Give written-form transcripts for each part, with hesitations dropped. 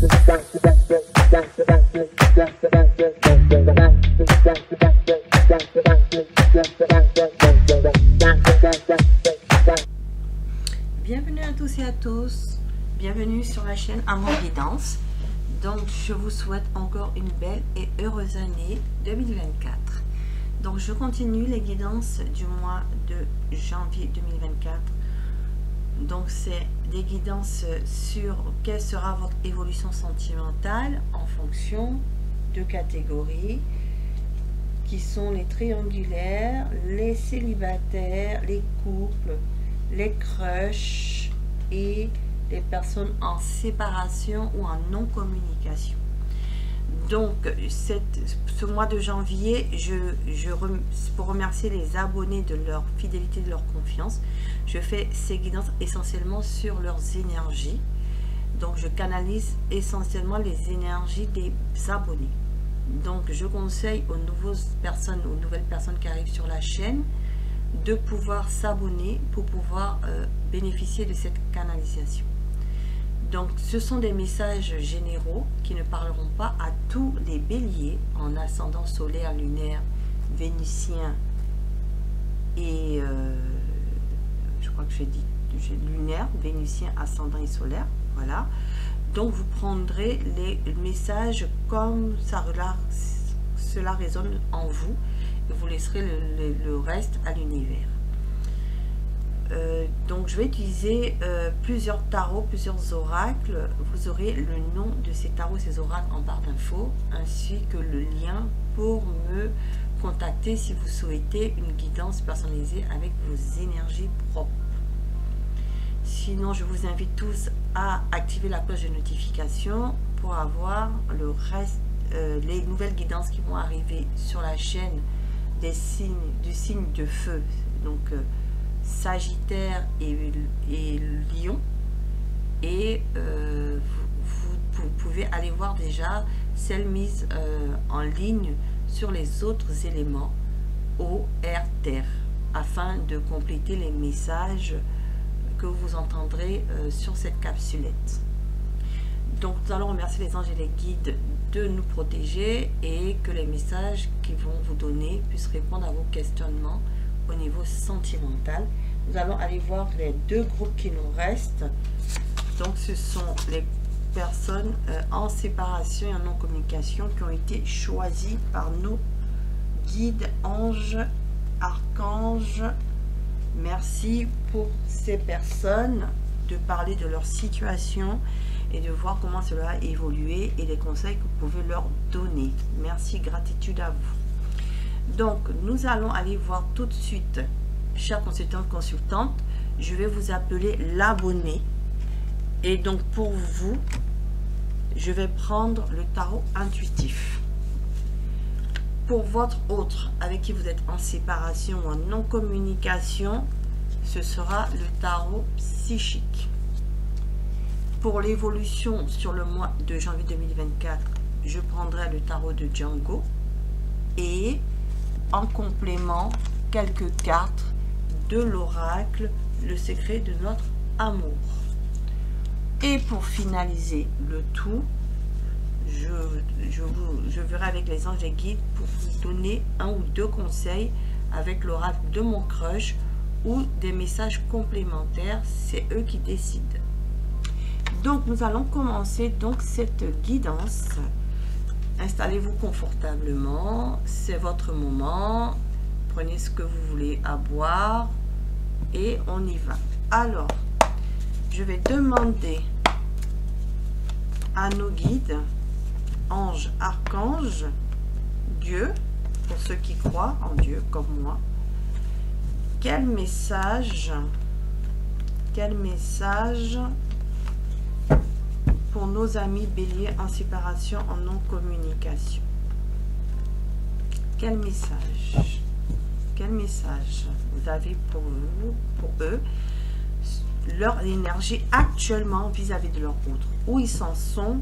Bienvenue à tous et à tous, bienvenue sur la chaîne Amour Guidance. Donc je vous souhaite encore une belle et heureuse année 2024. Donc je continue les guidances du mois de janvier 2024. Donc c'est des guidances sur quelle sera votre évolution sentimentale en fonction de catégories qui sont les triangulaires, les célibataires, les couples, les crushs et les personnes en séparation ou en non-communication. Donc ce mois de janvier, pour remercier les abonnés de leur fidélité, de leur confiance, je fais ces guidances essentiellement sur leurs énergies. Donc je canalise essentiellement les énergies des abonnés. Donc je conseille aux nouvelles personnes qui arrivent sur la chaîne de pouvoir s'abonner pour pouvoir bénéficier de cette canalisation. Donc ce sont des messages généraux qui ne parleront pas à tous les béliers en ascendant solaire, lunaire, vénitien et je crois que j'ai dit lunaire, vénitien, ascendant et solaire. Voilà. Donc vous prendrez les messages comme cela résonne en vous et vous laisserez le reste à l'univers. Donc je vais utiliser plusieurs tarots, plusieurs oracles. Vous aurez le nom de ces tarots, ces oracles en barre d'infos, ainsi que le lien pour me contacter si vous souhaitez une guidance personnalisée avec vos énergies propres. Sinon, je vous invite tous à activer la cloche de notification pour avoir le reste, les nouvelles guidances qui vont arriver sur la chaîne des signes, du signe de feu. Donc Sagittaire et Lion, et vous pouvez aller voir déjà celles mises en ligne sur les autres éléments eau, air, terre, afin de compléter les messages que vous entendrez sur cette capsulette. Donc nous allons remercier les anges et les guides de nous protéger et que les messages qu'ils vont vous donner puissent répondre à vos questionnements au niveau sentimental. Nous allons aller voir les deux groupes qui nous restent. Donc ce sont les personnes en séparation et en non-communication qui ont été choisies par nos guides, anges, archanges. Merci pour ces personnes de parler de leur situation et de voir comment cela a évolué et les conseils que vous pouvez leur donner. Merci, gratitude à vous. Donc nous allons aller voir tout de suite, chers consultants, consultantes, je vais vous appeler l'abonné. Et donc pour vous, je vais prendre le tarot intuitif. Pour votre autre avec qui vous êtes en séparation ou en non-communication, ce sera le tarot psychique. Pour l'évolution sur le mois de janvier 2024, je prendrai le tarot de Django et en complément quelques cartes de l'oracle, le secret de notre amour. Et pour finaliser le tout, je verrai avec les anges et guides pour vous donner un ou deux conseils avec l'oracle de mon crush ou des messages complémentaires, c'est eux qui décident. Donc nous allons commencer donc cette guidance. Installez-vous confortablement, c'est votre moment, prenez ce que vous voulez à boire et on y va. Alors, je vais demander à nos guides, anges, archanges, Dieu, pour ceux qui croient en Dieu comme moi, quel message pour nos amis béliers en séparation, en non-communication. Quel message vous avez pour vous, pour eux, leur énergie actuellement vis-à-vis de leur autre, où ils s'en sont,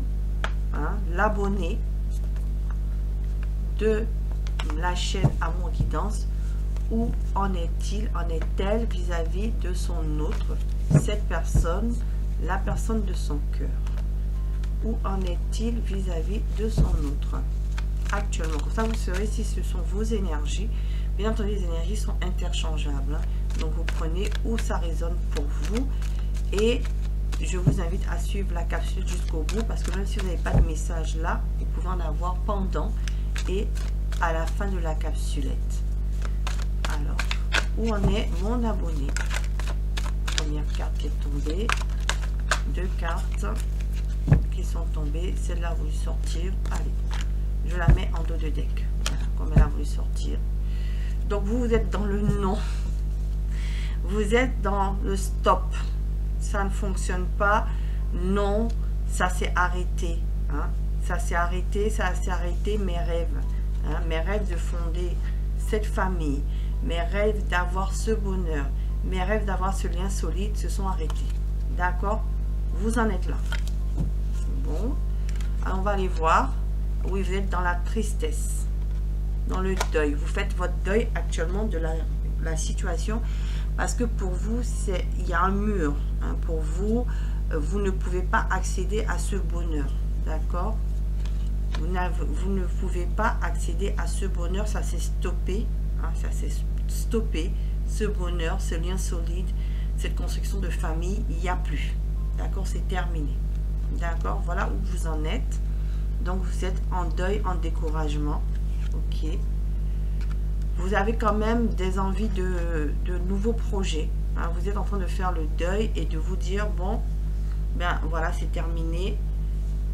hein, l'abonné de la chaîne Amour Guidance, où en est-il, en est-elle vis-à-vis de son autre, cette personne, la personne de son cœur. où en est-il vis-à-vis de son autre actuellement. Comme ça, vous saurez si ce sont vos énergies. Bien entendu, les énergies sont interchangeables. Hein. Donc, vous prenez où ça résonne pour vous. Et je vous invite à suivre la capsule jusqu'au bout. Parce que même si vous n'avez pas de message là, vous pouvez en avoir pendant et à la fin de la capsulette. Alors, où en est mon abonné? Première carte qui est tombée. 2 cartes qui sont tombées. Celle-là a voulu sortir. Allez, je la mets en dos de deck. Voilà, comme elle a voulu sortir. Donc, vous êtes dans le non. Vous êtes dans le stop. Ça ne fonctionne pas. Non, ça s'est arrêté. Hein. Ça s'est arrêté, mes rêves. Hein. Mes rêves de fonder cette famille. Mes rêves d'avoir ce bonheur. Mes rêves d'avoir ce lien solide se sont arrêtés. D'accord? Vous en êtes là. Bon. Alors, on va aller voir. Oui, vous êtes dans la tristesse. Dans le deuil. Vous faites votre deuil actuellement de la situation. Parce que pour vous, il y a un mur. Hein. Pour vous, vous ne pouvez pas accéder à ce bonheur. D'accord? Vous ne pouvez pas accéder à ce bonheur. Ça s'est stoppé. Hein. Ça s'est stoppé. Ce bonheur, ce lien solide, cette construction de famille, il n'y a plus. D'accord? C'est terminé. D'accord? Voilà où vous en êtes. Donc, vous êtes en deuil, en découragement. Ok. Vous avez quand même des envies de nouveaux projets. Hein. Vous êtes en train de faire le deuil et de vous dire, bon, ben voilà, c'est terminé.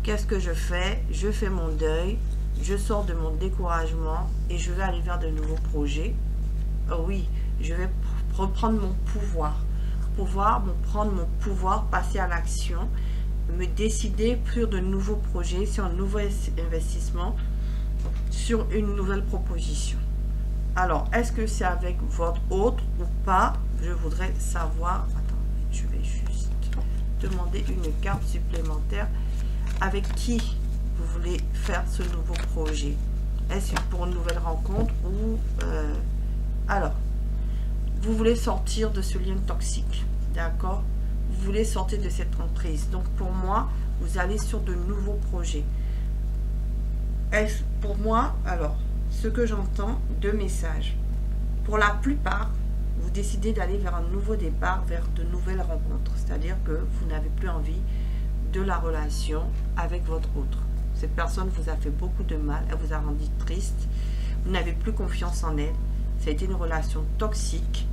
Qu'est-ce que je fais? Je fais mon deuil. Je sors de mon découragement et je vais aller vers de nouveaux projets. Oh oui, je vais reprendre mon pouvoir. Prendre mon pouvoir, passer à l'action, me décider pour de nouveaux projets, sur un nouveau investissement, sur une nouvelle proposition. Alors, est-ce que c'est avec votre autre ou pas? Je voudrais savoir. Attendez, je vais juste demander une carte supplémentaire. Avec qui vous voulez faire ce nouveau projet? Est-ce pour une nouvelle rencontre ou... alors, vous voulez sortir de ce lien toxique, d'accord? Vous voulez sortir de cette emprise. Donc, pour moi, vous allez sur de nouveaux projets. Pour moi, alors, ce que j'entends, 2 messages. Pour la plupart, vous décidez d'aller vers un nouveau départ, vers de nouvelles rencontres. C'est-à-dire que vous n'avez plus envie de la relation avec votre autre. Cette personne vous a fait beaucoup de mal, elle vous a rendu triste. Vous n'avez plus confiance en elle. Ça a été une relation toxique.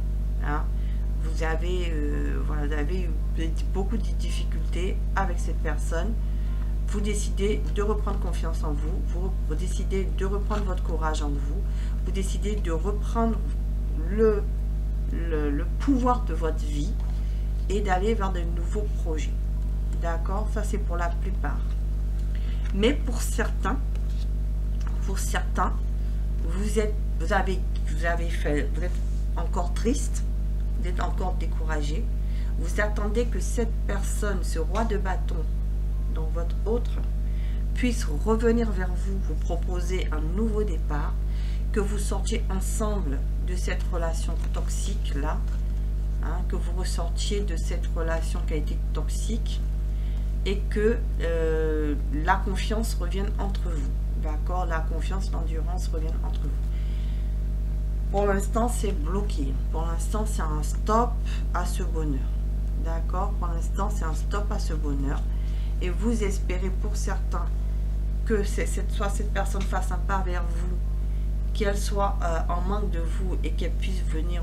Hein. Vous avez eu beaucoup de difficultés avec cette personne. Vous décidez de reprendre confiance en vous. Vous décidez de reprendre votre courage en vous. Vous décidez de reprendre le pouvoir de votre vie et d'aller vers de nouveaux projets. D'accord? Ça, c'est pour la plupart. Mais pour certains, vous êtes encore triste, vous êtes encore découragé, vous attendez que cette personne, ce roi de bâton, donc votre autre, puisse revenir vers vous, vous proposer un nouveau départ, que vous sortiez ensemble de cette relation toxique là, hein, que vous ressortiez de cette relation qui a été toxique et que la confiance revienne entre vous. D'accord? La confiance, l'endurance reviennent entre vous. Pour l'instant, c'est bloqué. Pour l'instant, c'est un stop à ce bonheur. D'accord? Pour l'instant, c'est un stop à ce bonheur. Et vous espérez pour certains que soit cette personne fasse un pas vers vous, qu'elle soit en manque de vous et qu'elle puisse venir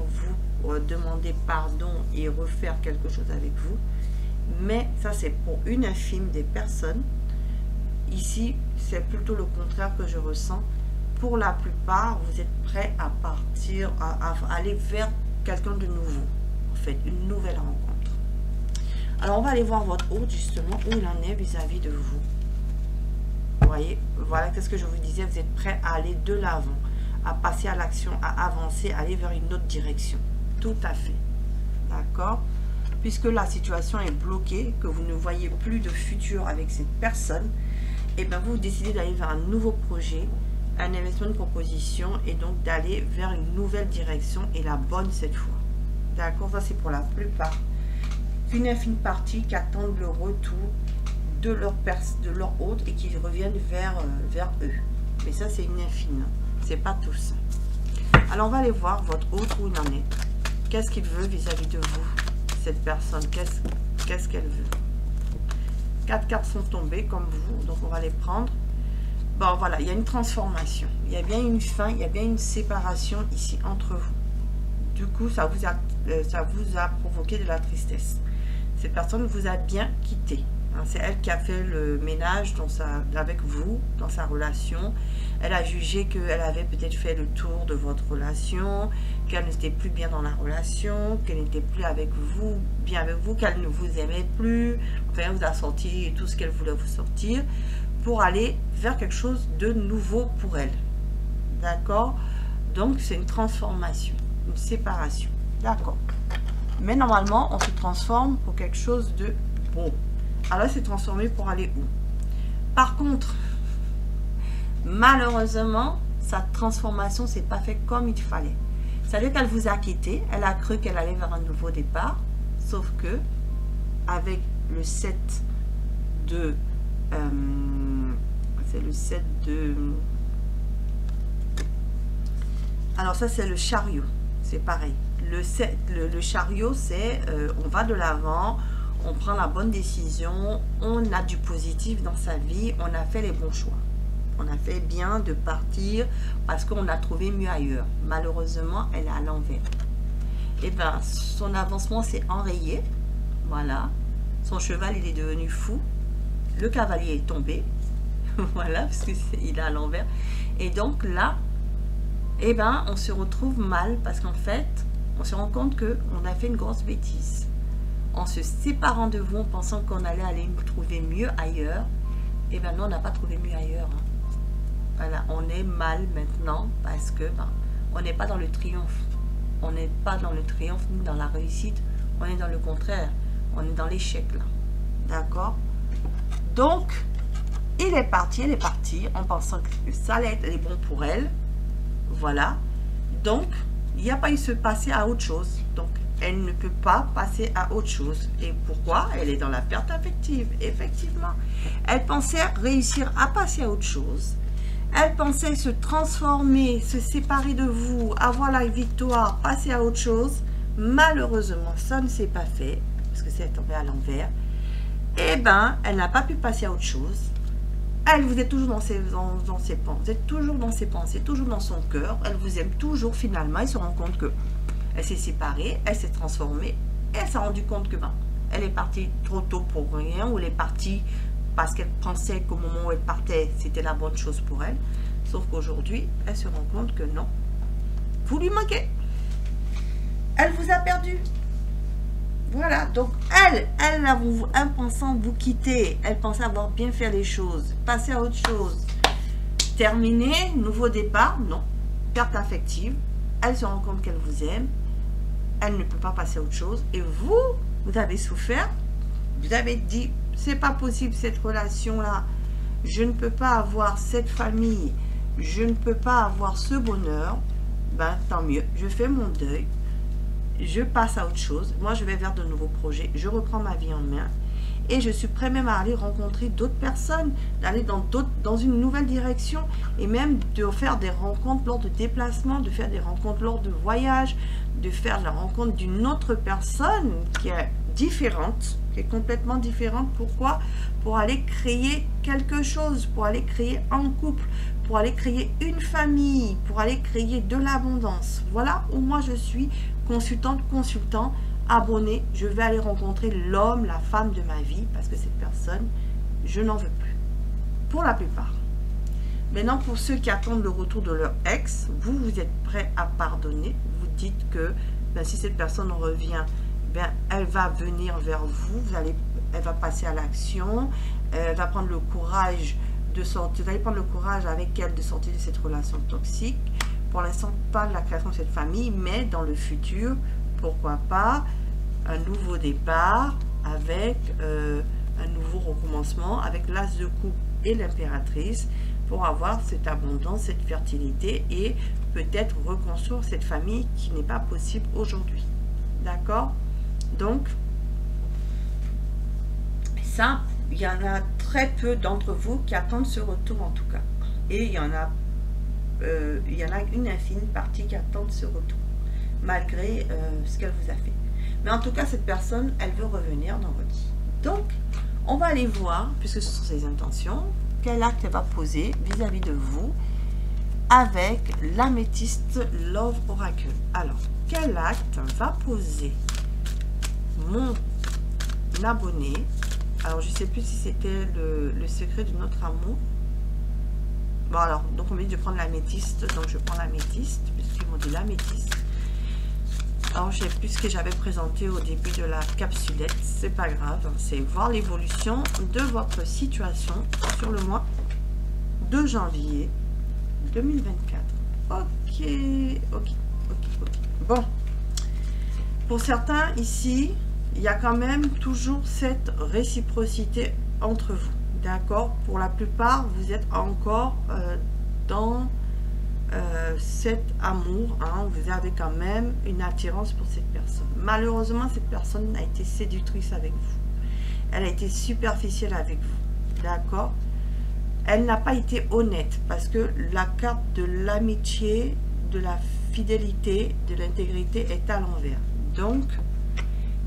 vous demander pardon et refaire quelque chose avec vous. Mais ça, c'est pour une infime des personnes. Ici, c'est plutôt le contraire que je ressens. Pour la plupart, vous êtes prêts à partir, à aller vers quelqu'un de nouveau. En fait, une nouvelle rencontre. Alors, on va aller voir votre hôte, justement, où il en est vis-à-vis de vous. Vous voyez, voilà, qu'est-ce que je vous disais, vous êtes prêts à aller de l'avant, à passer à l'action, à avancer, à aller vers une autre direction. Tout à fait. D'accord? Puisque la situation est bloquée, que vous ne voyez plus de futur avec cette personne, et bien vous décidez d'aller vers un nouveau projet, un investissement, une proposition, et donc d'aller vers une nouvelle direction, et la bonne cette fois. D'accord? Ça, c'est pour la plupart. Une infime partie qui attend le retour de leur hôte et qu'ils reviennent vers eux. Mais ça, c'est une infime. C'est pas tous. Alors, on va aller voir votre hôte où il en est. Qu'est-ce qu'il veut vis-à-vis de vous, cette personne? Qu'est-ce qu'elle veut? 4 cartes sont tombées comme vous, donc on va les prendre. Bon, voilà, il y a une transformation. Il y a bien une fin, il y a bien une séparation ici entre vous. Du coup, ça vous a provoqué de la tristesse. Cette personne vous a bien quitté. C'est elle qui a fait le ménage avec vous, dans sa relation. Elle a jugé qu'elle avait peut-être fait le tour de votre relation, qu'elle n'était plus bien dans la relation, qu'elle n'était plus bien avec vous, qu'elle ne vous aimait plus. Enfin, elle vous a sorti tout ce qu'elle voulait vous sortir pour aller vers quelque chose de nouveau pour elle. D'accord? Donc, c'est une transformation, une séparation. D'accord. Mais normalement, on se transforme pour quelque chose de beau. Alors, c'est transformé pour aller où? Par contre, malheureusement, sa transformation s'est pas fait comme il fallait. C'est-à-dire qu'elle vous a quitté, elle a cru qu'elle allait vers un nouveau départ, sauf que, avec le 7 de... c'est le 7 de... Alors ça, c'est le chariot. C'est pareil. Le chariot, c'est on va de l'avant, on prend la bonne décision, on a du positif dans sa vie, on a fait les bons choix. On a fait bien de partir parce qu'on a trouvé mieux ailleurs. Malheureusement, elle est à l'envers. Et bien, son avancement s'est enrayé. Voilà. Son cheval, il est devenu fou. Le cavalier est tombé. Voilà, parce qu'il est à l'envers. Et donc là, eh ben, on se retrouve mal parce qu'en fait, on se rend compte qu'on a fait une grosse bêtise. En se séparant de vous, en pensant qu'on allait aller trouver mieux ailleurs, eh ben non, on n'a pas trouvé mieux ailleurs. Hein. Voilà, on est mal maintenant parce que on n'est pas dans le triomphe. On n'est pas dans le triomphe ni dans la réussite. On est dans le contraire. On est dans l'échec là. D'accord? Donc, elle est partie en pensant que ça allait être bon pour elle. Voilà. Donc, il n'y a pas eu se passer à autre chose. Donc, elle ne peut pas passer à autre chose. Et pourquoi? Elle est dans la perte affective, effectivement. Elle pensait réussir à passer à autre chose. Elle pensait se transformer, se séparer de vous, avoir la victoire, passer à autre chose. Malheureusement, ça ne s'est pas fait, parce que c'est tombé à l'envers. Eh bien, elle n'a pas pu passer à autre chose. Elle, vous êtes toujours dans ses pensées, vous êtes toujours dans ses pensées, toujours dans son cœur. Elle vous aime toujours finalement. Elle se rend compte que elle s'est séparée, elle s'est transformée. Et elle s'est rendue compte que elle est partie trop tôt pour rien, ou elle est partie parce qu'elle pensait qu'au moment où elle partait, c'était la bonne chose pour elle. Sauf qu'aujourd'hui, elle se rend compte que non. Vous lui manquez. Elle vous a perdu. Voilà, donc elle en pensant vous quitter, elle pensait avoir bien fait les choses, passer à autre chose, terminer, nouveau départ, non, perte affective, elle se rend compte qu'elle vous aime, elle ne peut pas passer à autre chose, et vous avez souffert, vous avez dit, c'est pas possible cette relation-là, je ne peux pas avoir cette famille, je ne peux pas avoir ce bonheur, ben tant mieux, je fais mon deuil, je passe à autre chose, moi je vais vers de nouveaux projets, je reprends ma vie en main et je suis prêt même à aller rencontrer d'autres personnes, d'aller dans une nouvelle direction et même de faire des rencontres lors de déplacements, de faire des rencontres lors de voyages, de faire la rencontre d'une autre personne qui est différente, qui est complètement différente. Pourquoi? Pour aller créer quelque chose, pour aller créer un couple, pour aller créer une famille, pour aller créer de l'abondance. Voilà où moi je suis consultante, consultant, abonné. Je vais aller rencontrer l'homme, la femme de ma vie, parce que cette personne, je n'en veux plus. Pour la plupart. Maintenant, pour ceux qui attendent le retour de leur ex, vous êtes prêt à pardonner. Vous dites que si cette personne revient, elle va venir vers vous, elle va passer à l'action, elle va prendre le courage de sortir, vous allez prendre le courage avec elle de sortir de cette relation toxique. Pour l'instant, pas de la création de cette famille, mais dans le futur, pourquoi pas un nouveau départ avec un nouveau recommencement avec l'as de coupe et l'impératrice pour avoir cette abondance, cette fertilité et peut-être reconstruire cette famille qui n'est pas possible aujourd'hui. D'accord? Donc, ça, il y en a très peu d'entre vous qui attendent ce retour en tout cas. Et il y en a une infime partie qui attendent ce retour, malgré ce qu'elle vous a fait. Mais en tout cas, cette personne, elle veut revenir dans votre vie. Donc, on va aller voir, puisque ce sont ses intentions, quel acte elle va poser vis-à-vis de vous avec l'améthyste Love Oracle. Alors, quel acte va poser mon abonné? Alors, je ne sais plus si c'était le secret de notre amour. Bon, alors, donc on m'a dit de prendre l'améthyste, donc je prends l'améthyste, puisqu'ils m'ont dit l'améthyste. Alors, je sais plus ce que j'avais présenté au début de la capsulette, c'est pas grave, c'est voir l'évolution de votre situation sur le mois de janvier 2024. Ok. Bon, pour certains ici, il y a quand même toujours cette réciprocité entre vous, d'accord? Pour la plupart, vous êtes encore dans cet amour, hein, vous avez quand même une attirance pour cette personne. Malheureusement, cette personne a été séductrice avec vous. Elle a été superficielle avec vous, d'accord? Elle n'a pas été honnête parce que la carte de l'amitié, de la fidélité, de l'intégrité est à l'envers. Donc,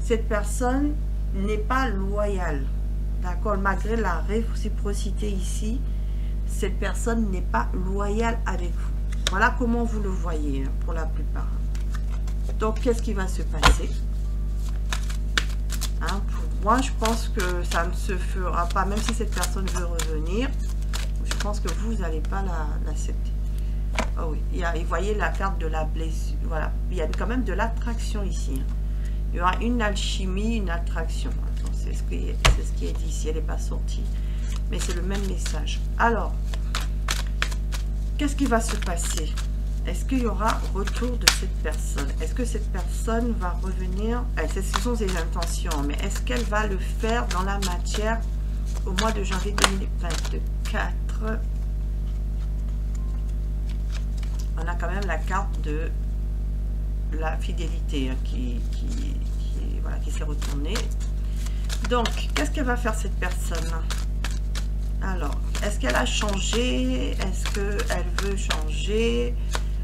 cette personne n'est pas loyale, d'accord? Malgré la réciprocité ici, cette personne n'est pas loyale avec vous. Voilà comment vous le voyez, hein, pour la plupart. Donc, qu'est-ce qui va se passer? Hein, pour moi, je pense que ça ne se fera pas, même si cette personne veut revenir. Je pense que vous n'allez pas l'accepter. Oh oui, vous voyez la carte de la blessure. Voilà, il y a quand même de l'attraction ici. Hein. Il y aura une alchimie, une attraction. C'est ce qui est dit ici. Elle n'est pas sortie, mais c'est le même message. Alors, qu'est-ce qui va se passer? Est-ce qu'il y aura retour de cette personne? Est-ce que cette personne va revenir? Ce sont ses intentions, mais est-ce qu'elle va le faire dans la matière au mois de janvier 2024? On a quand même la carte de la fidélité, hein, qui s'est retournée. Donc, qu'est-ce qu'elle va faire cette personne? Alors, est-ce qu'elle a changé? Est-ce qu'elle veut changer?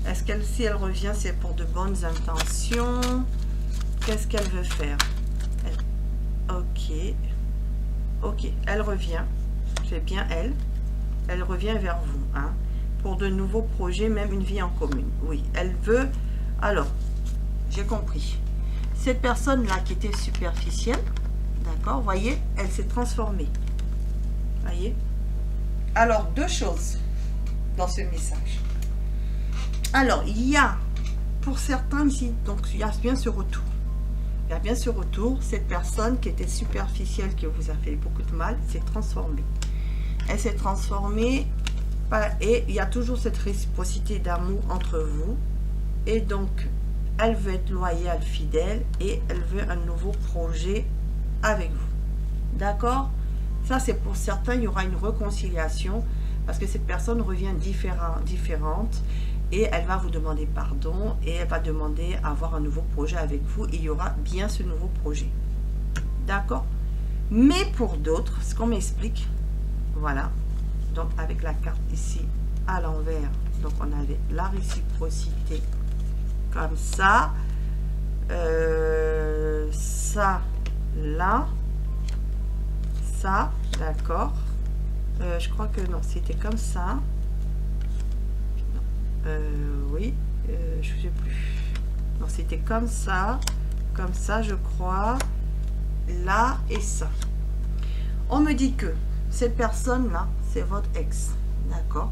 Est-ce qu'elle, si elle revient, c'est pour de bonnes intentions? Qu'est-ce qu'elle veut faire? Ok, elle revient. C'est bien elle. Elle revient vers vous, hein, pour de nouveaux projets, même une vie en commune. Oui, elle veut... Alors, j'ai compris. Cette personne-là qui était superficielle, d'accord, voyez, elle s'est transformée. Voyez? Alors, deux choses dans ce message. Alors, il y a, pour certains ici, donc il y a bien ce retour. Il y a bien ce retour, cette personne qui était superficielle, qui vous a fait beaucoup de mal, s'est transformée. Elle s'est transformée, et il y a toujours cette réciprocité d'amour entre vous. Et donc, elle veut être loyale, fidèle, et elle veut un nouveau projet avec vous. D'accord? Ça, c'est pour certains, il y aura une réconciliation, parce que cette personne revient différente, et elle va vous demander pardon, et elle va demander à avoir un nouveau projet avec vous, et il y aura bien ce nouveau projet. D'accord? Mais pour d'autres, ce qu'on m'explique, voilà, donc avec la carte ici à l'envers, donc on avait la réciprocité comme ça, ça, là, ça, d'accord, je crois que non, c'était comme ça, oui, je ne sais plus, non, c'était comme ça, je crois, là et ça. On me dit que cette personne-là, c'est votre ex, d'accord?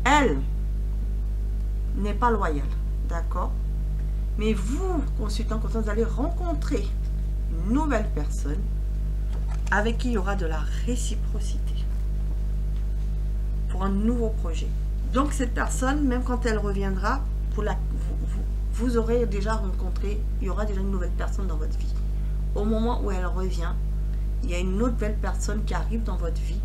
Elle n'est pas loyale, d'accord? Mais vous, consultant, quand vous allez rencontrer une nouvelle personne avec qui il y aura de la réciprocité pour un nouveau projet. Donc cette personne, même quand elle reviendra, vous aurez déjà rencontré, il y aura déjà une nouvelle personne dans votre vie. Au moment où elle revient, il y a une autre belle personne qui arrive dans votre vie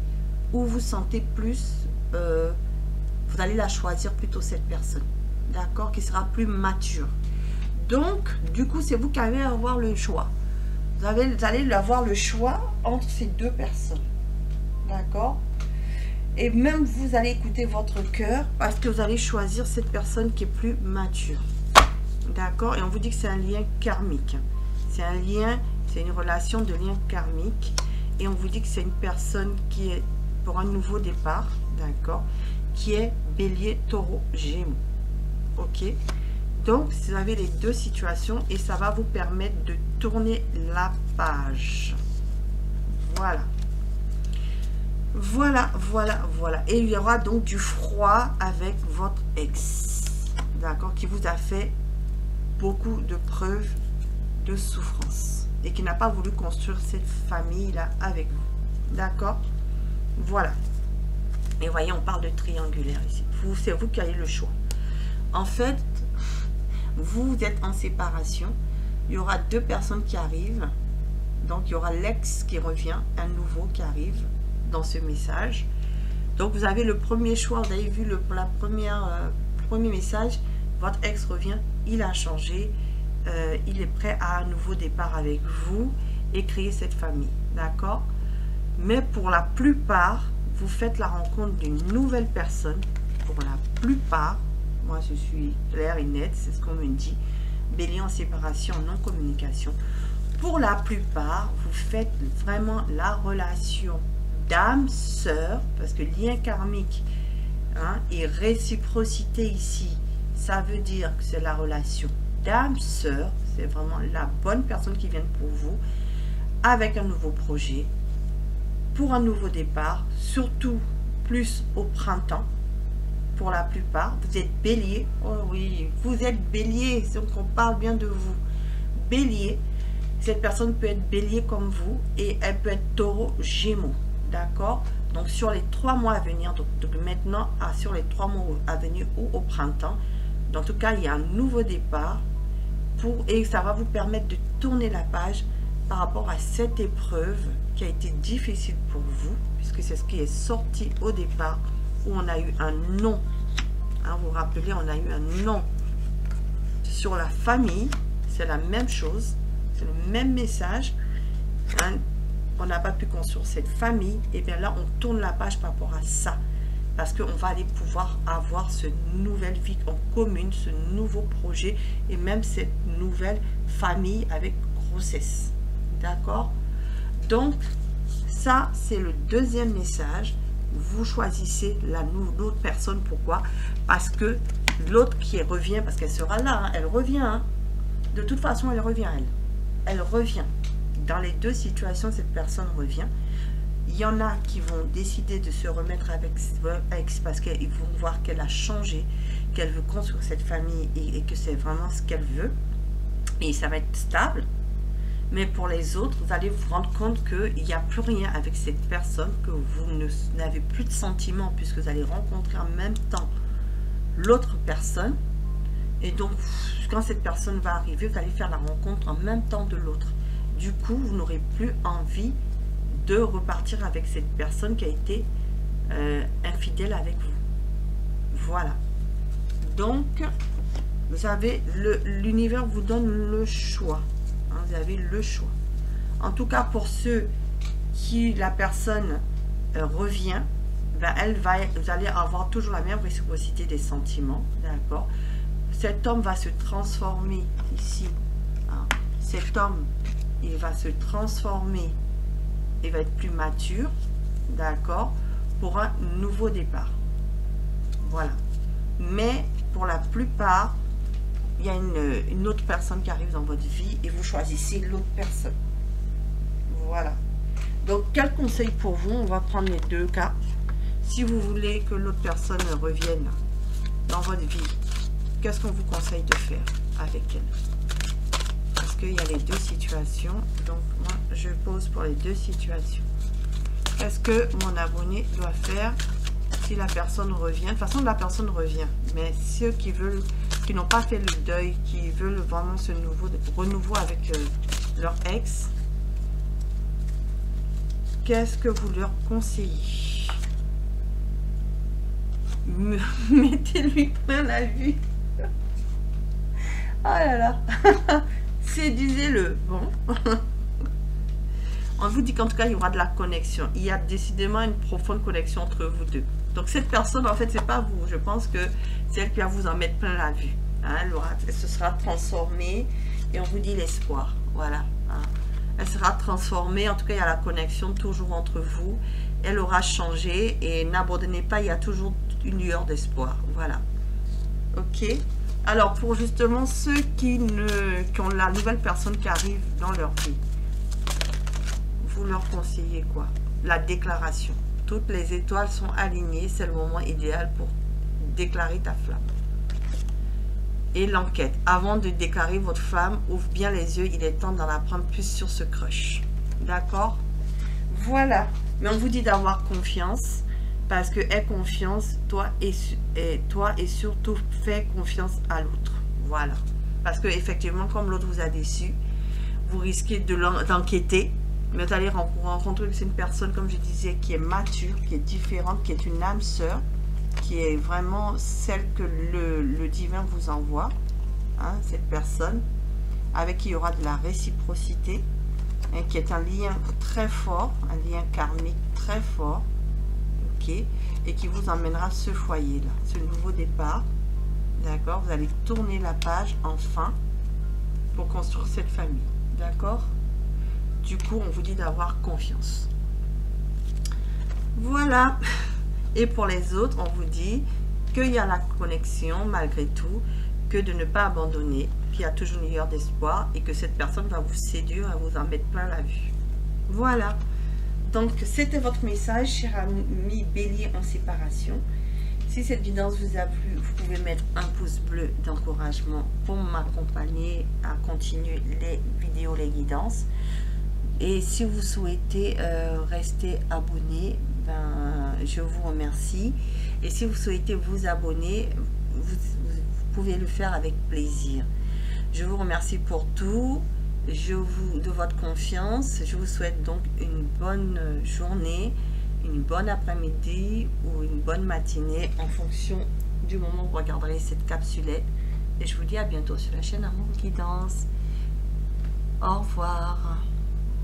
où vous sentez plus, vous allez la choisir plutôt cette personne, d'accord, qui sera plus mature. Donc, du coup, c'est vous qui allez avoir le choix. Vous allez avoir le choix entre ces deux personnes, d'accord? Et même vous allez écouter votre cœur parce que vous allez choisir cette personne qui est plus mature, d'accord? Et on vous dit que c'est un lien karmique. C'est un lien, c'est une relation de lien karmique. Et on vous dit que c'est une personne qui est pour un nouveau départ, d'accord? Qui est bélier, taureau, gémeaux. Ok? Donc, vous avez les deux situations et ça va vous permettre de tourner la page. Voilà. Voilà, voilà, voilà. Et il y aura donc du froid avec votre ex, d'accord? Qui vous a fait beaucoup de preuves de souffrance et qui n'a pas voulu construire cette famille-là avec vous, d'accord? Voilà. Et voyez, on parle de triangulaire ici. C'est vous qui avez le choix. En fait, vous êtes en séparation. Il y aura deux personnes qui arrivent. Donc, il y aura l'ex qui revient, un nouveau qui arrive dans ce message. Donc, vous avez le premier choix. Vous avez vu le premier message. Votre ex revient. Il a changé. Il est prêt à un nouveau départ avec vous et créer cette famille. D'accord? Mais pour la plupart, vous faites la rencontre d'une nouvelle personne. Pour la plupart, moi je suis claire et nette, c'est ce qu'on me dit. Bélier en séparation, non-communication. Pour la plupart, vous faites vraiment la relation d'âme-sœur, parce que lien karmique hein, et réciprocité ici, ça veut dire que c'est la relation d'âme-sœur, c'est vraiment la bonne personne qui vient pour vous, avec un nouveau projet, pour un nouveau départ, surtout plus au printemps. Pour la plupart, vous êtes bélier. Oh oui, vous êtes bélier, donc on parle bien de vous. Bélier, cette personne peut être bélier comme vous et elle peut être taureau, gémeaux. D'accord? Donc sur les 3 mois à venir, donc maintenant, sur les 3 mois à venir ou au printemps, en tout cas, il y a un nouveau départ et ça va vous permettre de tourner la page par rapport à cette épreuve qui a été difficile pour vous, puisque c'est ce qui est sorti au départ, où on a eu un non. Hein, vous vous rappelez, on a eu un non. Sur la famille, c'est la même chose, c'est le même message. Hein, on n'a pas pu construire cette famille, et bien là, on tourne la page par rapport à ça. Parce qu'on va aller pouvoir avoir ce nouvelle vie en commune, ce nouveau projet, et même cette nouvelle famille avec grossesse. D'accord? Donc, ça, c'est le deuxième message. Vous choisissez l'autre personne. Pourquoi? Parce que l'autre qui revient, parce qu'elle sera là, hein, elle revient. Hein. De toute façon, elle revient, elle. Elle revient. Dans les deux situations, cette personne revient. Il y en a qui vont décider de se remettre avec ex parce qu'ils vont voir qu'elle a changé, qu'elle veut construire cette famille et que c'est vraiment ce qu'elle veut. Et ça va être stable. Mais pour les autres, vous allez vous rendre compte qu'il n'y a plus rien avec cette personne, que vous n'avez plus de sentiments puisque vous allez rencontrer en même temps l'autre personne. Et donc, quand cette personne va arriver, vous allez faire la rencontre en même temps de l'autre. Du coup, vous n'aurez plus envie de repartir avec cette personne qui a été infidèle avec vous. Voilà. Donc, vous savez, l'univers vous donne le choix. Hein, vous avez le choix. En tout cas, pour ceux qui, la personne revient, ben, vous allez avoir toujours la même réciprocité des sentiments. D'accord? Cet homme va se transformer ici. Hein, cet homme, il va se transformer. Il va être plus mature, d'accord, pour un nouveau départ. Voilà. Mais pour la plupart, il y a une autre personne qui arrive dans votre vie et vous choisissez l'autre personne. Voilà. Donc, quel conseil pour vous? On va prendre les deux cas. Si vous voulez que l'autre personne revienne dans votre vie, qu'est-ce qu'on vous conseille de faire avec elle? Parce qu'il y a les deux situations. Donc, moi, je pose pour les deux situations. Qu'est-ce que mon abonné doit faire si la personne revient? De toute façon, la personne revient. Mais ceux qui veulent, qui n'ont pas fait le deuil, qui veulent vraiment ce renouveau avec leur ex, qu'est-ce que vous leur conseillez? Mettez-lui plein la vue. Oh là là. Séduisez-le. Bon. On vous dit qu'en tout cas, il y aura de la connexion. Il y a décidément une profonde connexion entre vous deux. Donc, cette personne, en fait, c'est pas vous. Je pense que c'est elle qui va vous en mettre plein la vue. Hein, elle se sera transformée et on vous dit l'espoir. Voilà. Hein. Elle sera transformée. En tout cas, il y a la connexion toujours entre vous. Elle aura changé et n'abandonnez pas. Il y a toujours une lueur d'espoir. Voilà. Ok. Alors, pour justement ceux qui ont la nouvelle personne qui arrive dans leur vie, vous leur conseillez quoi? La déclaration. Toutes les étoiles sont alignées. C'est le moment idéal pour déclarer ta flamme. Et l'enquête. Avant de déclarer votre flamme, ouvre bien les yeux. Il est temps d'en apprendre plus sur ce crush. D'accord? Voilà. Mais on vous dit d'avoir confiance. Parce que aie confiance, toi et surtout fais confiance à l'autre. Voilà. Parce que effectivement, comme l'autre vous a déçu, vous risquez d'enquêter. Mais vous allez rencontrer une personne, comme je disais, qui est mature, qui est différente, qui est une âme sœur, qui est vraiment celle que le divin vous envoie. Hein, cette personne avec qui il y aura de la réciprocité, hein, qui est un lien très fort, un lien karmique très fort. Et qui vous emmènera ce foyer là, ce nouveau départ. D'accord, vous allez tourner la page enfin pour construire cette famille. D'accord, du coup on vous dit d'avoir confiance. Voilà. Et pour les autres, on vous dit qu'il y a la connexion malgré tout, que de ne pas abandonner, qu'il y a toujours une lueur d'espoir et que cette personne va vous séduire et vous en mettre plein la vue. Voilà. Donc, c'était votre message, cher ami Bélier en séparation. Si cette vidéo vous a plu, vous pouvez mettre un pouce bleu d'encouragement pour m'accompagner à continuer les vidéos, les guidances. Et si vous souhaitez rester abonné, je vous remercie. Et si vous souhaitez vous abonner, vous pouvez le faire avec plaisir. Je vous remercie pour tout. De votre confiance. Je vous souhaite donc une bonne journée, une bonne après-midi ou une bonne matinée en fonction du moment où vous regarderez cette capsulette. Et je vous dis à bientôt sur la chaîne Amour Guidance. Au revoir.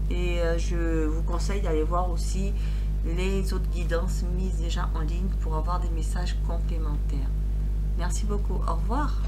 Et je vous conseille d'aller voir aussi les autres guidances mises déjà en ligne pour avoir des messages complémentaires. Merci beaucoup. Au revoir.